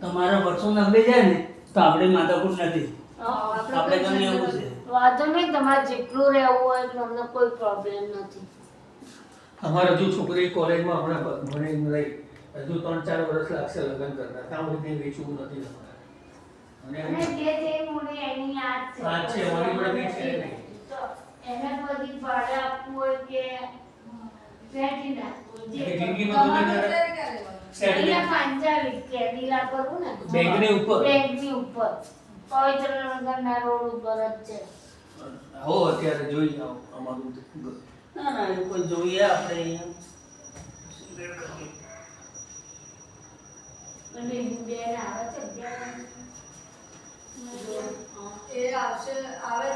તમારા વર્ષો નબળી જાય ને તો આપણે માથાકૂટ નથી. આપણે ગમે એવું છે. વાંધો નહીં, તમારે જેટલું રહેવું હોય એટલે અમને કોઈ પ્રોબ્લેમ નથી. અમારે હજુ છોકરી કોલેજમાં હમણાં ભણીને રહી, હજુ 3-4 વર્ષ લાગશે લગ્ન કરતા. ત્યાં સુધી વેચવું નથી તમારે. અને જે મૂડી એની યાદ છે. હા છે, મારી જોડે કંઈ છે નહીં. એને બધી ભાડે આપવું હોય કે વેચી નાખવું જે જિંદગીમાં તમે અહીંયા પાંચાળી કેદીલા કરું ને બેંકની ઉપર પવિત્ર નગરના રોડ ઉપર જ છે. આવો અત્યારે જોઈ આવો અમારું. ના ના એ કોઈ જોઈએ આપણે અહીંયા અને બેન આવે છે એ આવશે આવે